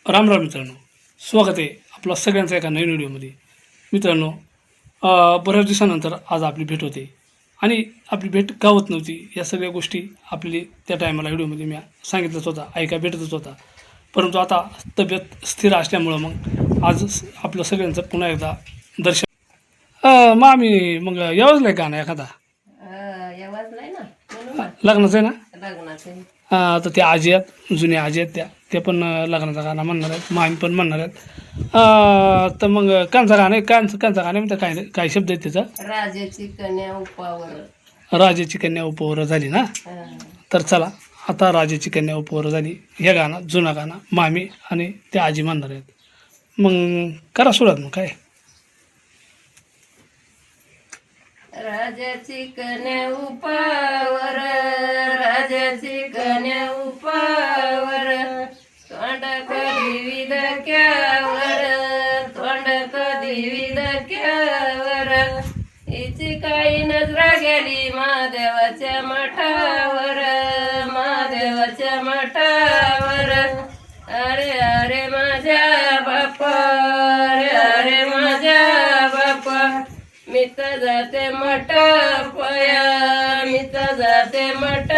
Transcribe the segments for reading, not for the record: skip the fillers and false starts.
राम राम मित्रांनो, स्वागत आहे आपलं सगळ्यांचं एका नवीन व्हिडिओमध्ये. मित्रांनो, बऱ्याच दिवसानंतर आज आपली भेट होते आणि आपली भेट का होत नव्हती या सगळ्या गोष्टी आपली त्या टायमाला व्हिडिओमध्ये मी सांगितलंच होता, ऐका भेटतच होता. परंतु आता तब्येत स्थिर असल्यामुळं मग आज आपलं सगळ्यांचं पुन्हा एकदा दर्शन. मग आम्ही मग यावंच का ना एखादा आवाज नाही ना म्हणून ना लग्नाचं आहे ना. लग्नाचे तर त्या आजी आहेत, जुन्या आजी आहेत, ते पण लग्नाचा गाणं म्हणणार आहेत, मामी पण म्हणणार आहेत. तर मग कांचा गाणं आहे, कांचा गाणं म्हणतं काय काय शब्द आहेत त्याचा. राजाची कन्या उपावर राजाची कन्या उपवर झाली ना. तर चला आता राजाची कन्या उपवर झाली हे गाणं, जुनं गाणं मामी आणि त्या आजी म्हणणार आहेत. मग करा सुरुवात मग काय. राजाची कन्या उपावर राजाची कन्या उपावर तोंड कधी विदक्यावर तोंड कधी विदक्यावर हिची काही नजरा गेली महादेवाच्या मठावर महादेवाच्या मठावर. अरे अरे माझ्या बापा अरे अरे माझ्या बापा मी तर जाते मठ पया मी तर जाते मठ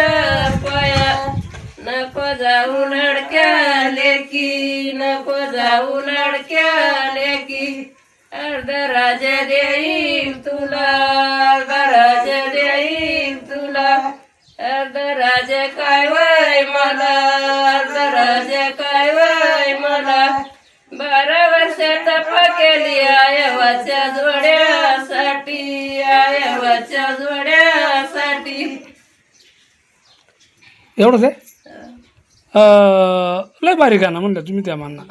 पया. नको जाऊ लडक्या लेकी नको जाऊ लडक्या लेकी. अर्ध राजा देईल तुला अर्ध राजा देईल तुला. अर्ध राजा काय वय मला अर्ध राजा काय वय मला. 12 वर्ष तप केली आयवाच्या जोड्यासाठी आयवाच्या जोड्यासाठी. एवढंच आहे. लय भारी गाणं म्हणलं तुम्ही त्या म्हणणं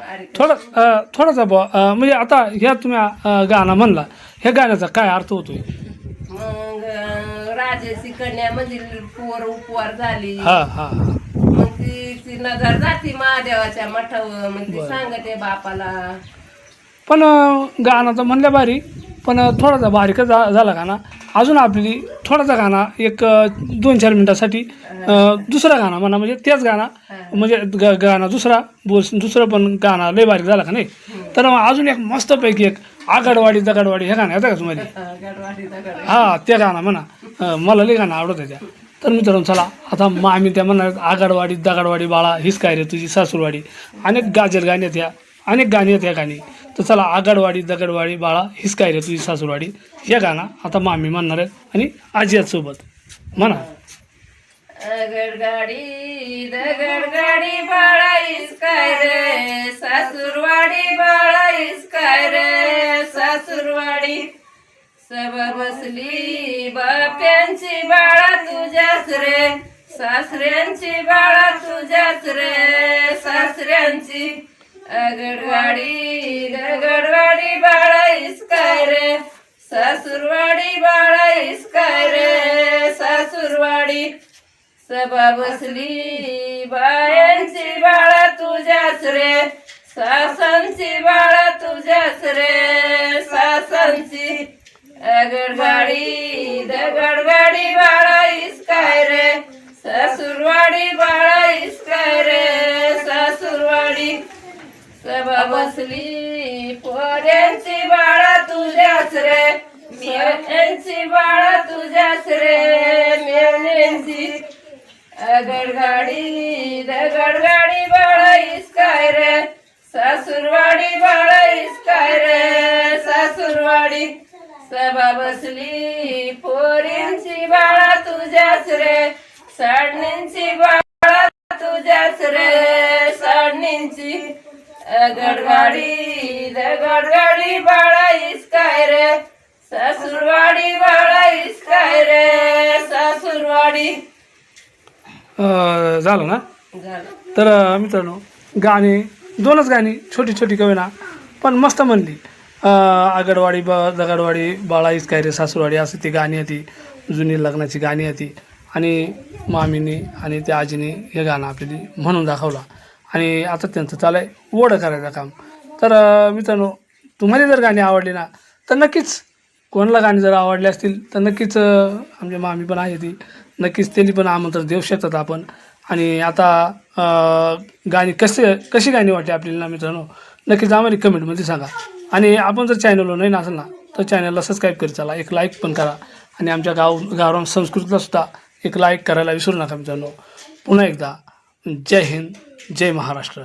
थोडासा म्हणजे आता ह्या तुम्ही गाणं म्हणला, ह्या गाण्याचा काय अर्थ होतोय. मग राजाची कन्या म्हणजे पोर उपवार झाली. हा हा हा. मग ती नजर जाती महादेवाच्या मठावर मग ती सांगते बापाला. पण गाणं तर म्हणल्या भारी, पण थोडासा बारीकच झाला गाणं. अजून आपली थोडासा गाणं एक 2-4 मिनिटासाठी दुसरा गाणं म्हणा, म्हणजे तेच गाणं म्हणजे गाणं दुसरा दुसरं पण गाणं लय बारीक झाला का नाही. तर अजून एक मस्तपैकी एक आगडवाडी दगडवाडी हे गाणं येतं का तुम्हाला. हां ते गाणं म्हणा, मला लय गाणं आवडत आहे त्या. तर मित्रांनो चला आता आम्ही त्या म्हणणार आगडवाडी दगडवाडी बाळा हीच काय रे तुझी सासूरवाडी. अनेक गाजर गाणी आहेत ह्या, अनेक गाणी आहेत ह्या गाणी. तर चला आगडवाडी दगडवाडी बाळा हीच काय रे तुझी सासूरवाडी हे गाणं आता मामी म्हणणार आहेत आणि आजी आहेत सोबत म्हणा. आगडगाडी दगडगाडी बाळाईस काय रे सासूरवाडी बाळाईस काय रे सासूरवाडी. सभा बसली बाप्यांची बाळा तुझ्याच रे सासऱ्यांची बाळा तुझ्याच रे सासऱ्यांची. आगडवाडी दगडवाडी बाळाईस काय रे सासूरवाडी बाळाईस काय रे सासूरवाडी. सभा बसली बायांची बाळा तुझ्याच रे सासांची बाळा तुझ्याच रे सासांची. आगडगाडी दगडगाडी बाळाईस काय रे सासूरवाडी बाळाईस काय रे सासूरवाडी. सभा बसली पोऱ्यांची बाळा तुझ्याच रे मेव्यांची बाळा तुझ्याच रे मेव्यांची. आगडगाडी दगडगाडी बाळाईस काय रे सासूरवाडी बाळाईस काय रे सासूरवाडी. सभा बसली पोरींची बाळा तुझ्याच रे साडणींची बाळा तुझ्याच रे साडणींची. आगडगाडी दगडगाडी बाळाईस काय रे सासूरवाडी बाळाईस काय रे सासूरवाडी. झालं ना. झालं. तर मित्रांनो गाणी दोनच गाणी छोटी छोटी कविना पण मस्त म्हणली. आगडवाडी दगडवाडी बाळाईस काय रे सासूरवाडी असं ती गाणी होती, जुनी लग्नाची गाणी होती. आणि मामीने आणि त्या आजीने हे गाणं आपल्याला म्हणून दाखवलं आणि आता त्यांचं चालू आहे ओढं करायचं काम. तर मित्रांनो तुम्हाला जर गाणी आवडली ना तर नक्कीच, कोणाला गाणी जर आवडली असतील तर नक्कीच आमच्या मामी पण आहे ती, नक्कीच त्यांनी पण आमंत्रण देऊ शकतात आपण. आणि आता गाणी कशी गाणी वाटते आपल्याला मित्रांनो, नक्कीच आम्हाला कमेंटमध्ये सांगा. आणि आपण जर चॅनलवर नाही असेल ना तर चॅनलला सबस्क्राईब करीत चला, एक लाईक पण करा. आणि आमच्या गावरान संस्कृतीला सुद्धा एक लाईक करायला विसरू नका मित्रांनो. पुन्हा एकदा जय हिंद, जय महाराष्ट्र.